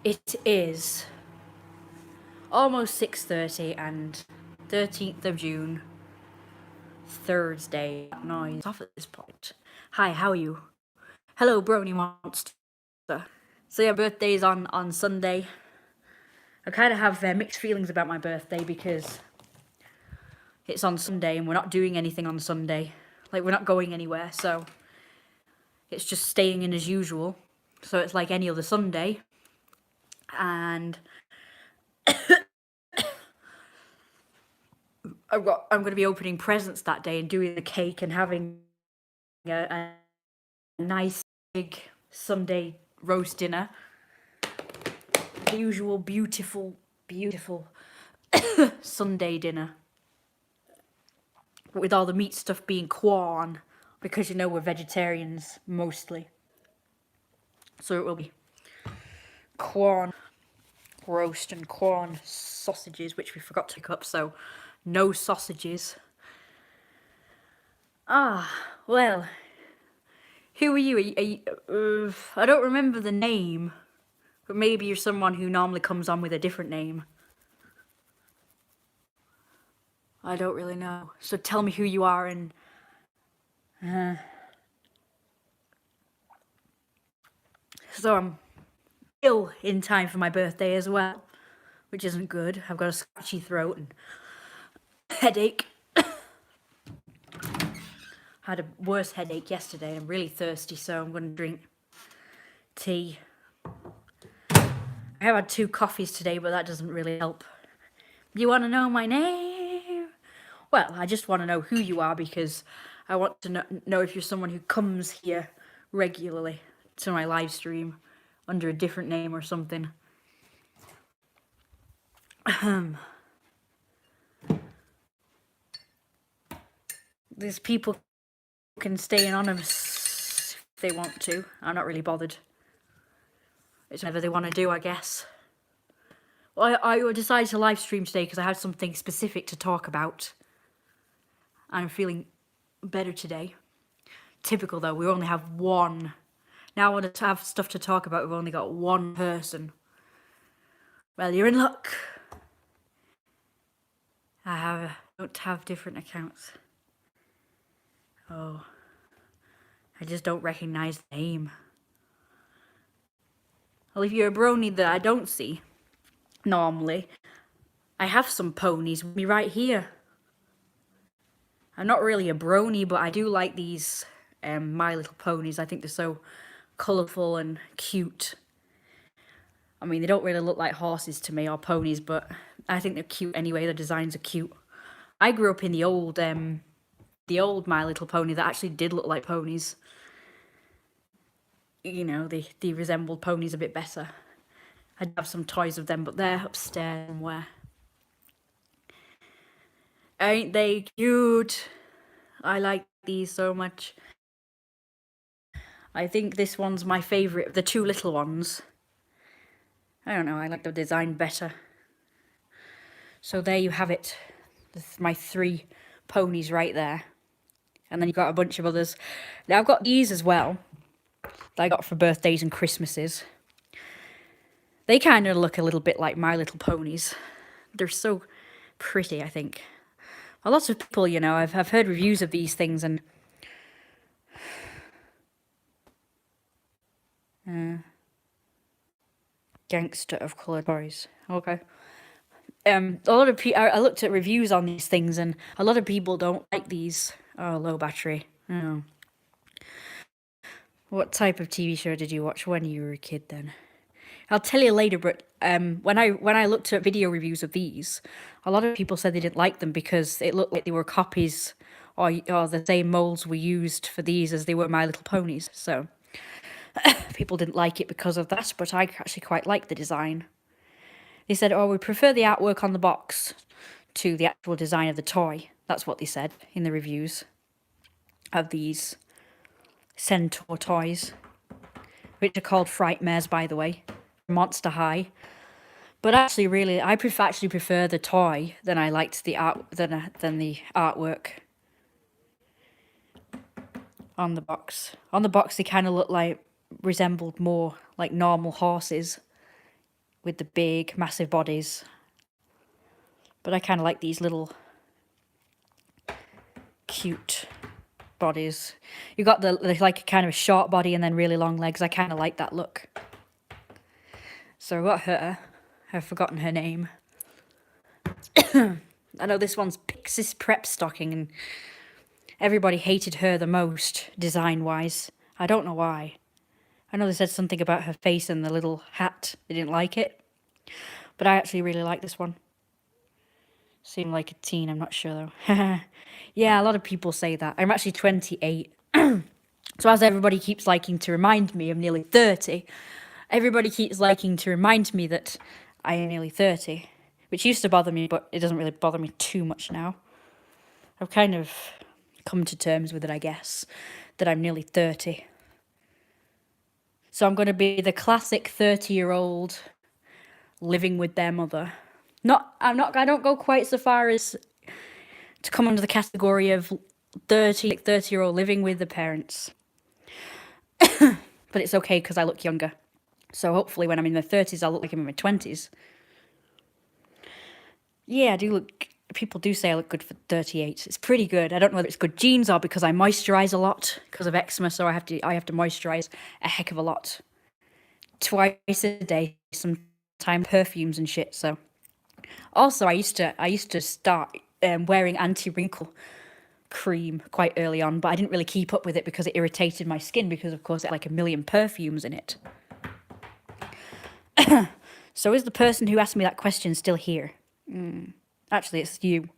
It is almost 6:30 and 13th of June, Thursday. Noise off at this point. Hi, how are you? Hello, Brony Monster. So yeah, birthday's on Sunday. I kind of have mixed feelings about my birthday because it's on Sunday and we're not doing anything on Sunday. Like, we're not going anywhere, so it's just staying in as usual. So it's like any other Sunday. And I'm going to be opening presents that day and doing the cake and having a nice big Sunday roast dinner. The usual beautiful Sunday dinner. With all the meat stuff being corn, because you know we're vegetarians mostly. So it will be corn roast and corn sausages, which we forgot to pick up, so no sausages. Well, who are you? I don't remember the name, but maybe you're someone who normally comes on with a different name. I don't really know. So tell me who you are and... So I'm ill in time for my birthday as well, which isn't good. I've got a scratchy throat and headache. I had a worse headache yesterday. I'm really thirsty, so I'm going to drink tea. I have had 2 coffees today, but that doesn't really help. You want to know my name? Well, I just want to know who you are because I want to know if you're someone who comes here regularly to my live stream under a different name or something. These people can stay anonymous if they want to. I'm not really bothered. It's whatever they want to do, I guess. Well, I decided to live stream today because I had something specific to talk about. I'm feeling better today. Typical though, we only have one. Now I want to have stuff to talk about, we've only got one person. Well, you're in luck. Don't have different accounts. Oh. I just don't recognize the name. Well, if you're a brony that I don't see, normally, I have some ponies with me right here. I'm not really a brony, but I do like these My Little Ponies. I think they're so colourful and cute. I mean, they don't really look like horses to me or ponies, but I think they're cute anyway. The designs are cute. I grew up in the old My Little Pony that actually did look like ponies. You know, they resembled ponies a bit better. I have some toys of them, but they're upstairs somewhere. Ain't they cute? I like these so much. I think this one's my favourite of the 2 little ones. I don't know, I like the design better. So there you have it. My 3 ponies right there. And then you've got a bunch of others. Now I've got these as well, that I got for birthdays and Christmases. They kind of look a little bit like My Little Ponies. They're so pretty, I think. A lot of people, you know, I've heard reviews of these things and... Gangster of coloured toys. Okay. A lot of people... I looked at reviews on these things and a lot of people don't like these. Oh, low battery. Oh. What type of TV show did you watch when you were a kid then? I'll tell you later, but when I looked at video reviews of these, a lot of people said they didn't like them because it looked like they were copies or the same molds were used for these as they were My Little Ponies. So people didn't like it because of that, but I actually quite like the design. They said, oh, we prefer the artwork on the box to the actual design of the toy. That's what they said in the reviews of these Centaur toys, which are called Frightmares, by the way. Monster High. But actually, really, I actually prefer the toy than I liked the art than the artwork on the box. On the box, they kind of resembled more like normal horses. with the big, massive bodies. But I kind of like these little cute bodies. You got the like kind of a short body and then really long legs. I kind of like that look. So I got her. I've forgotten her name. I know this one's Pixis Prep Stocking, and everybody hated her the most, design-wise. I don't know why. I know they said something about her face and the little hat. They didn't like it. But I actually really like this one. Seemed like a teen, I'm not sure though. Yeah, a lot of people say that. I'm actually 28. So as everybody keeps liking to remind me I'm nearly 30, everybody keeps liking to remind me that I am nearly 30. Which used to bother me, but it doesn't really bother me too much now. I've kind of come to terms with it, I guess, that I'm nearly 30. So I'm going to be the classic 30-year-old living with their mother. I don't go quite so far as to come under the category of 30-year-old living with the parents. But it's okay because I look younger. So hopefully when I'm in my 30s, I'll look like I'm in my 20s. Yeah, I do look. People do say I look good for 38. It's pretty good. I don't know whether it's good genes or because I moisturize a lot because of eczema, so I have to moisturize a heck of a lot. Twice a day, sometimes perfumes and shit. So, also I used to start wearing anti-wrinkle cream quite early on, but I didn't really keep up with it because it irritated my skin because of course it had like a million perfumes in it. So is the person who asked me that question still here? Actually, it's you.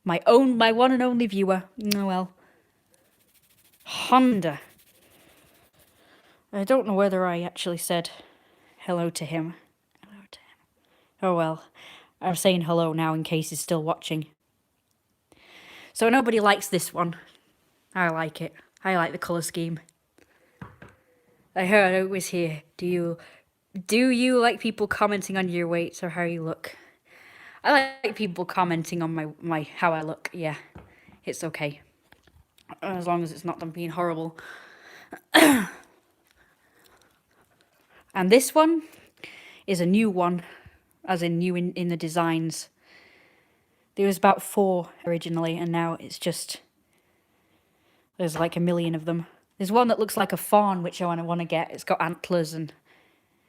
My one and only viewer. Oh well. Honda. I don't know whether I actually said hello to him. Hello to him. Oh well. I'm saying hello now in case he's still watching. So nobody likes this one. I like it. I like the colour scheme. I heard it was here. Do you like people commenting on your weight or how you look? I like people commenting on my how I look. Yeah, it's okay. As long as it's not them being horrible. And this one is a new one, as in new in the designs. There was about 4 originally, and now it's just... There's like a million of them. There's one that looks like a fawn, which I want to get. It's got antlers and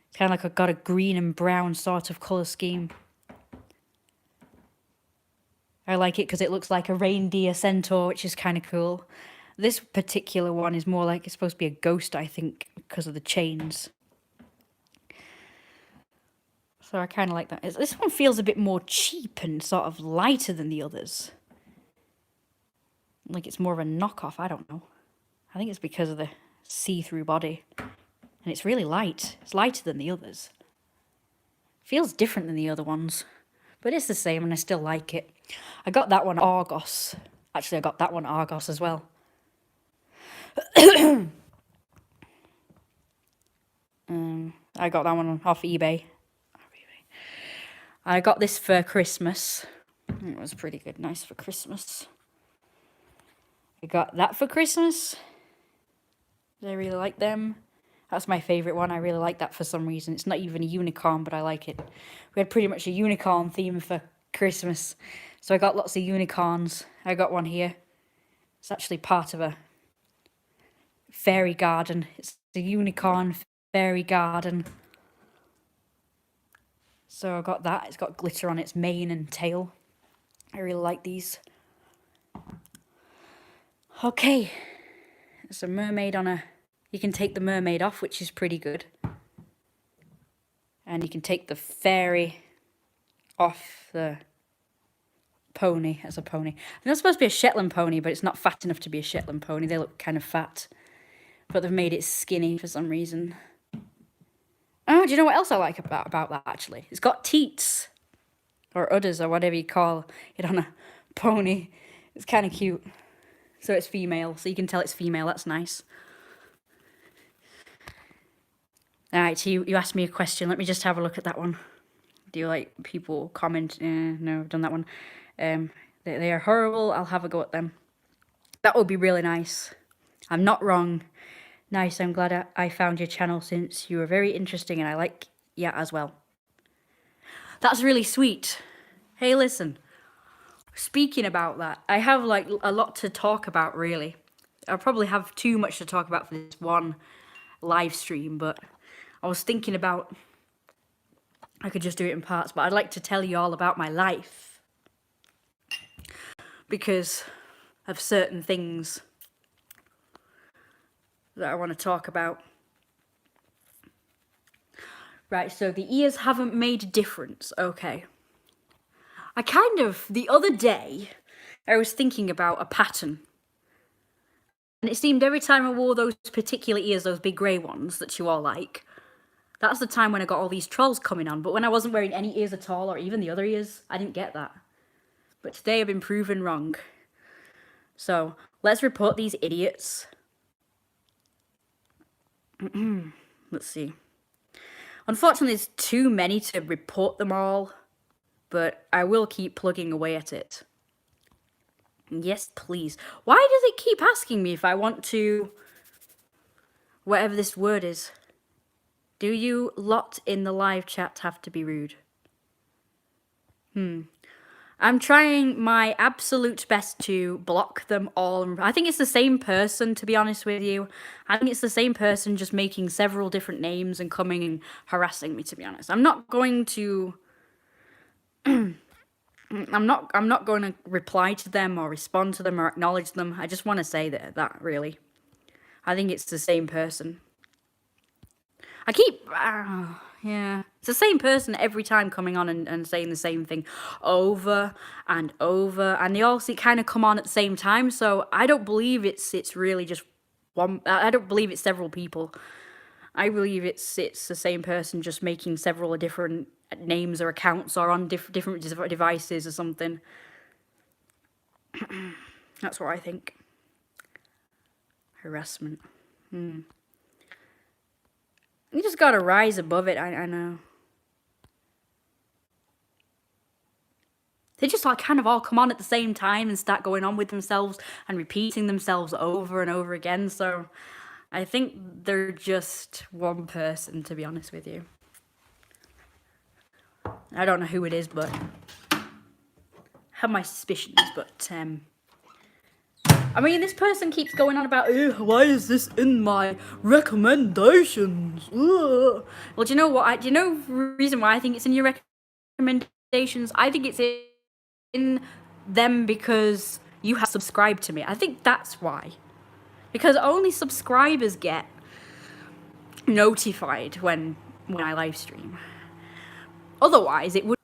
it's kind of like got a green and brown sort of colour scheme. I like it because it looks like a reindeer centaur, which is kind of cool. This particular one is more like it's supposed to be a ghost, I think, because of the chains. So I kind of like that. This one feels a bit more cheap and sort of lighter than the others. Like it's more of a knockoff, I don't know. I think it's because of the see-through body. And it's really light. It's lighter than the others. Feels different than the other ones. But it's the same and I still like it. I got that one Argos. Actually, I got that one Argos as well. I got that one off eBay. I got this for Christmas. It was pretty good. Nice for Christmas. I got that for Christmas. I really like them. That's my favourite one. I really like that for some reason. It's not even a unicorn, but I like it. We had pretty much a unicorn theme for Christmas. So I got lots of unicorns. I got one here. It's actually part of a fairy garden. It's a unicorn fairy garden. So I got that. It's got glitter on its mane and tail. I really like these. Okay. There's a mermaid on a... You can take the mermaid off, which is pretty good. And you can take the fairy off the pony as a pony. They're not supposed to be a Shetland pony, but it's not fat enough to be a Shetland pony. They look kind of fat. But they've made it skinny for some reason. Oh, do you know what else I like about that, actually? It's got teats. Or udders, or whatever you call it on a pony. It's kind of cute. So it's female, so you can tell it's female. That's nice. Alright, so you asked me a question. Let me just have a look at that one. Do you like people comment? No, I've done that one. They are horrible. I'll have a go at them. That would be really nice. I'm not wrong. Nice, I'm glad I found your channel since you were very interesting and I like ya as well. That's really sweet. Hey, listen. Speaking about that, I have like a lot to talk about, really. I probably have too much to talk about for this one live stream, but I was thinking about I could just do it in parts, but I'd like to tell you all about my life because of certain things that I want to talk about. Right, so the ears haven't made a difference. Okay. The other day, I was thinking about a pattern. And it seemed every time I wore those particular ears, those big grey ones that you all like, that's the time when I got all these trolls coming on. But when I wasn't wearing any ears at all, or even the other ears, I didn't get that. But today I've been proven wrong. So, let's report these idiots. Let's see. Unfortunately, there's too many to report them all, but I will keep plugging away at it. Yes, please. Why does it keep asking me if I want to... whatever this word is? Do you lot in the live chat have to be rude? I'm trying my absolute best to block them all. I think it's the same person, to be honest with you. I think it's the same person just making several different names and coming and harassing me, to be honest. I'm not going to... I'm not going to reply to them or respond to them or acknowledge them. I just want to say that really. I think it's the same person. Yeah. It's the same person every time coming on and saying the same thing over and over. And they all kind of come on at the same time. So I don't believe it's really just one. I don't believe it's several people. I believe it's the same person just making several different names or accounts or on different devices or something. That's what I think. Harassment. You just gotta rise above it, I know. They just like kind of all come on at the same time and start going on with themselves and repeating themselves over and over again, so I think they're just one person, to be honest with you. I don't know who it is, but I have my suspicions, but I mean, this person keeps going on about, why is this in my recommendations? Ugh. Well, do you know what? Do you know the reason why I think it's in your recommendations? I think it's in them because you have subscribed to me. I think that's why. Because only subscribers get notified when I live stream. Otherwise, it would...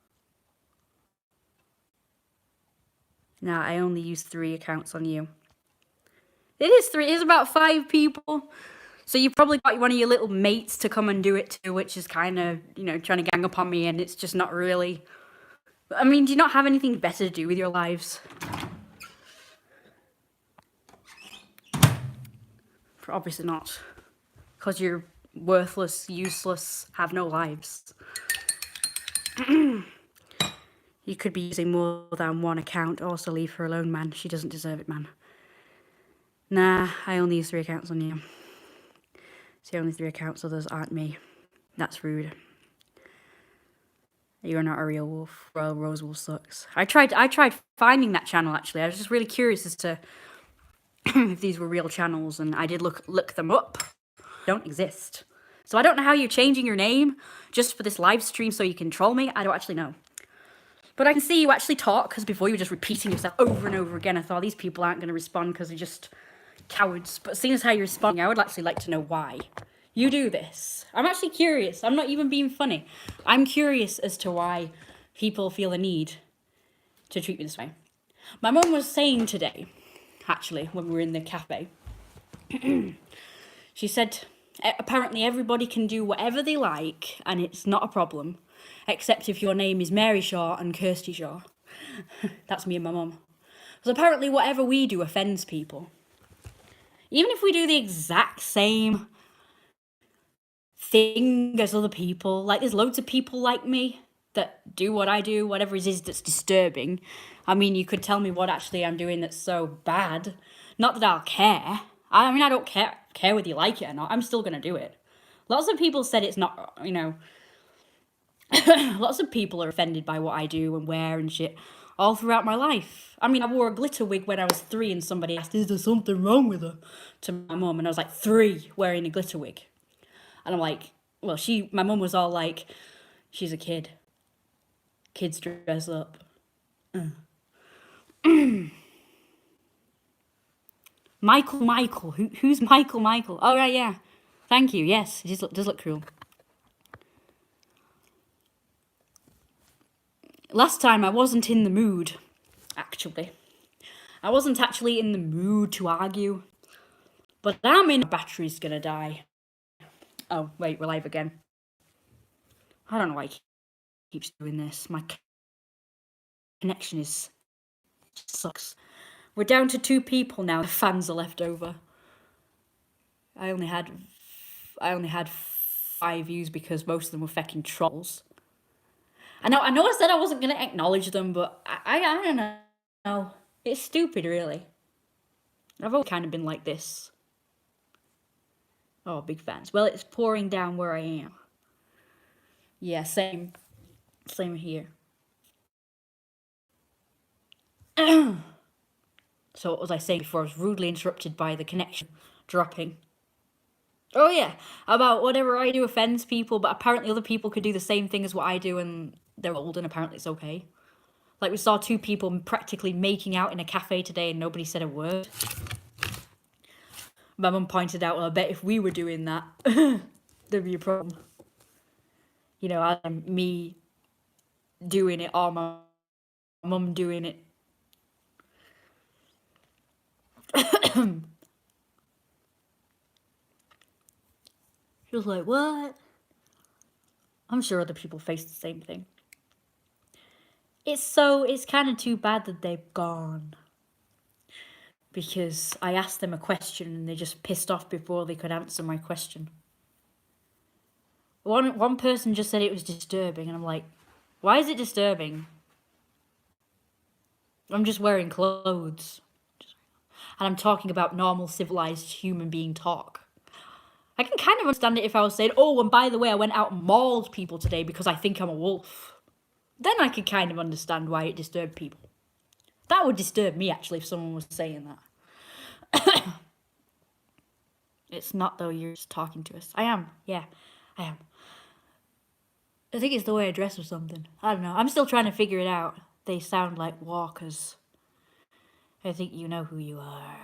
Nah, I only use 3 accounts on you. It is 3. It is about 5 people. So you probably got one of your little mates to come and do it too, which is kind of, trying to gang up on me, and it's just not really... I mean, do you not have anything better to do with your lives? Obviously not. Because you're worthless, useless, have no lives. You could be using more than 1 account. Also, leave her alone, man. She doesn't deserve it, man. Nah, I only use 3 accounts on you. See, only 3 accounts, others aren't me. That's rude. You're not a real wolf. Royal Rosewolf sucks. I tried finding that channel, actually. I was just really curious as to if these were real channels, and I did look them up. They don't exist. So I don't know how you're changing your name just for this live stream so you can troll me. I don't actually know. But I can see you actually talk, because before you were just repeating yourself over and over again. I thought these people aren't going to respond because they're just cowards. But seeing as how you're responding, I would actually like to know why you do this. I'm actually curious. I'm not even being funny. I'm curious as to why people feel the need to treat me this way. My mum was saying today, actually, when we were in the cafe, she said, apparently everybody can do whatever they like and it's not a problem, except if your name is Mary Shaw and Kirsty Shaw. That's me and my mum. Because apparently whatever we do offends people. Even if we do the exact same thing as other people, like there's loads of people like me that do what I do, whatever it is that's disturbing. I mean, you could tell me what actually I'm doing that's so bad. Not that I'll care. I mean, I don't care whether you like it or not. I'm still going to do it. Lots of people said it's not, Lots of people are offended by what I do and wear and shit all throughout my life. I mean, I wore a glitter wig when I was 3 and somebody asked, is there something wrong with her? To my mum, and I was like 3 wearing a glitter wig. And I'm like, well, my mum was all like, she's a kid. Kids dress up. Michael. Who's Michael? Oh, right, yeah. Thank you, yes. It does look cool. Last time I wasn't in the mood, actually. I wasn't actually in the mood to argue. But I'm in. My battery's gonna die. Oh, wait, we're live again. I don't know why it keeps doing this. My connection sucks. We're down to 2 people now. The fans are left over. I only had 5 views because most of them were fucking trolls. I know I said I wasn't gonna acknowledge them, but I don't know. It's stupid, really. I've always kind of been like this. Oh, big fans. Well, it's pouring down where I am. Yeah, same here. So what was I saying before? I was rudely interrupted by the connection dropping. Oh yeah, about whatever I do offends people, but apparently other people could do the same thing as what I do and they're old and apparently it's okay. Like we saw 2 people practically making out in a cafe today and nobody said a word. My mum pointed out, well, I bet if we were doing that, there'd be a problem. You know, me doing it or my mum doing it. She was like, what? I'm sure other people face the same thing. It's kind of too bad that they've gone. Because I asked them a question and they just pissed off before they could answer my question. One person just said it was disturbing and I'm like, why is it disturbing? I'm just wearing clothes. And I'm talking about normal, civilized human being talk. I can kind of understand it if I was saying, oh, and by the way, I went out and mauled people today because I think I'm a wolf. Then I could kind of understand why it disturbed people. That would disturb me, actually, if someone was saying that. It's not, though, you're just talking to us. I am, yeah, I am. I think it's the way I dress or something. I don't know. I'm still trying to figure it out. They sound like walkers. I think you know who you are.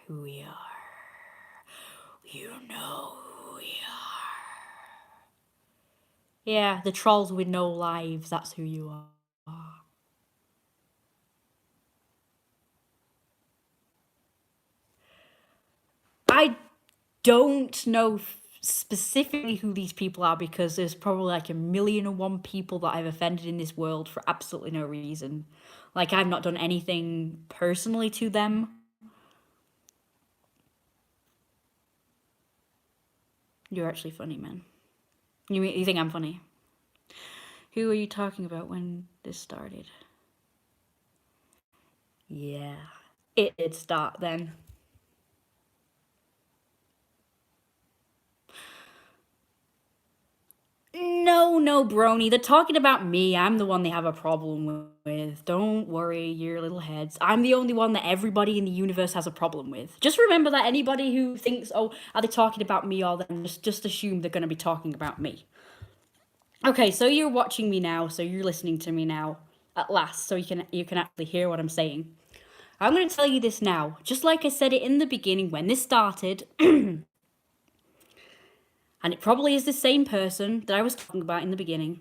Who we are. You know who we are. Yeah, the trolls with no lives, that's who you are. I don't know specifically who these people are because there's probably like 1,000,001 people that I've offended in this world for absolutely no reason. Like, I've not done anything personally to them. You're actually funny, man. You think I'm funny? Who are you talking about when this started? Yeah, it did start then. No, Brony. They're talking about me. I'm the one they have a problem with. Don't worry, your little heads. I'm the only one that everybody in the universe has a problem with. Just remember that anybody who thinks, oh, are they talking about me or them, just assume they're going to be talking about me. Okay, so you're watching me now, so you're listening to me now, at last, so you can actually hear what I'm saying. I'm going to tell you this now, just like I said it in the beginning when this started. And it probably is the same person that I was talking about in the beginning.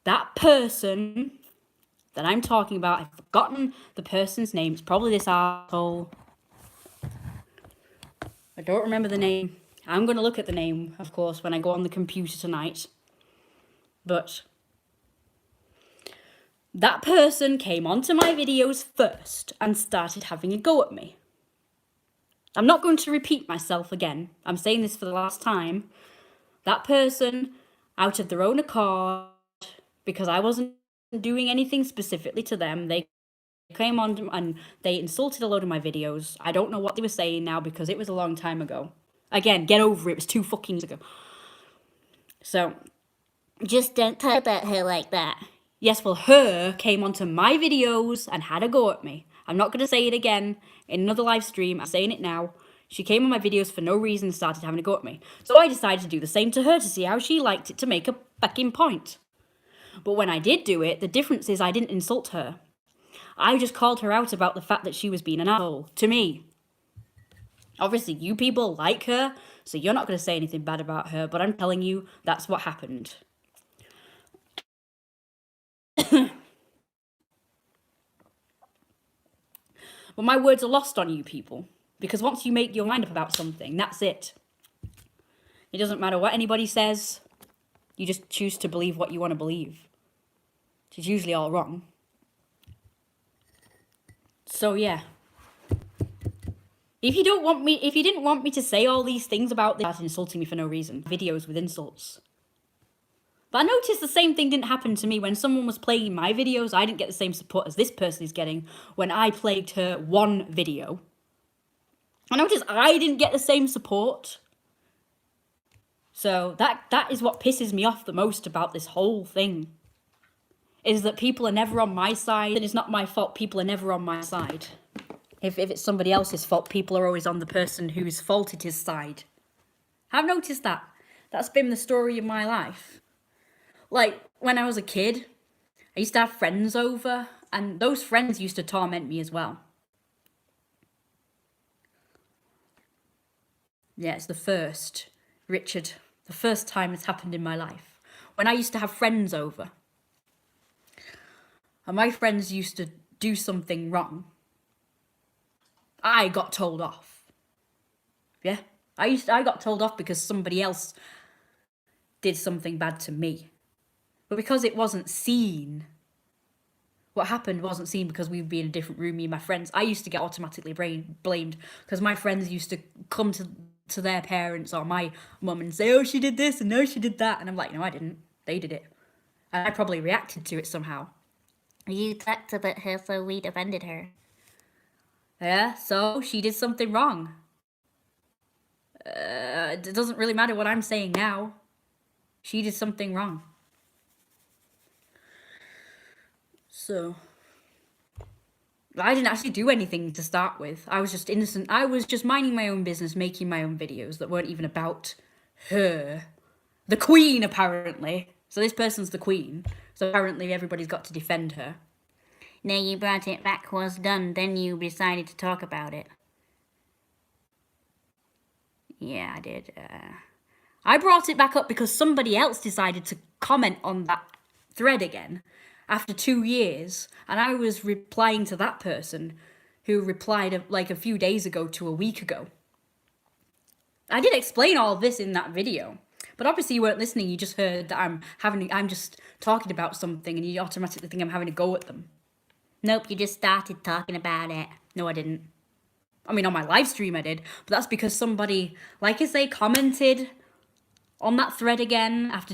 That person that I'm talking about, I've forgotten the person's name. It's probably this asshole. I don't remember the name. I'm going to look at the name, of course, when I go on the computer tonight. But that person came onto my videos first and started having a go at me. I'm not going to repeat myself again. I'm saying this for the last time. That person, out of their own accord, because I wasn't doing anything specifically to them, they came on and they insulted a load of my videos. I don't know what they were saying now because it was a long time ago. Again, get over it. It was 2 fucking years ago. So Just don't talk about her like that. Yes, well, her came onto my videos and had a go at me. I'm not going to say it again in another live stream. I'm saying it now. She came on my videos for no reason and started having a go at me. So I decided to do the same to her to see how she liked it to make a fucking point. But when I did do it, the difference is I didn't insult her. I just called her out about the fact that she was being an asshole to me. Obviously, you people like her, so you're not going to say anything bad about her, but I'm telling you, that's what happened. But my words are lost on you people, because once you make your mind up about something, that's it. It doesn't matter what anybody says, you just choose to believe what you want to believe, which is usually all wrong. So yeah. If you didn't want me to say all these things about this, insulting me for no reason, videos with insults. But I noticed the same thing didn't happen to me when someone was playing my videos. I didn't get the same support as this person is getting when I plagued her one video. I noticed I didn't get the same support. So that is what pisses me off the most about this whole thing. Is that people are never on my side, and it's not my fault people are never on my side. If it's somebody else's fault, people are always on the person whose fault it is side. I've noticed that. That's been the story of my life. Like, when I was a kid, I used to have friends over, and those friends used to torment me as well. Yeah, it's the first, Richard, the first time it's happened in my life. When I used to have friends over, and my friends used to do something wrong, I got told off. Yeah, I got told off because somebody else did something bad to me. But because it wasn't seen, what happened wasn't seen because we'd be in a different room, me and my friends. I used to get automatically blamed because my friends used to come to their parents or my mum and say, oh, she did this and no, she did that. And I'm like, no, I didn't. They did it. And I probably reacted to it somehow. You talked about her, so we defended her. Yeah, so she did something wrong. It doesn't really matter what I'm saying now. She did something wrong. So, I didn't actually do anything to start with. I was just innocent. I was just minding my own business, making my own videos that weren't even about her. The queen, apparently. So this person's the queen. So apparently everybody's got to defend her. Now you brought it back was done, then you decided to talk about it. Yeah, I did. I brought it back up because somebody else decided to comment on that thread again after 2 years, and I was replying to that person who replied like a few days ago to a week ago. I did explain all of this in that video, but obviously you weren't listening. You just heard that I'm just talking about something and you automatically think I'm having a go at them. Nope, you just started talking about it. No, I didn't. I mean, on my live stream I did, but that's because somebody, like I say, commented on that thread again after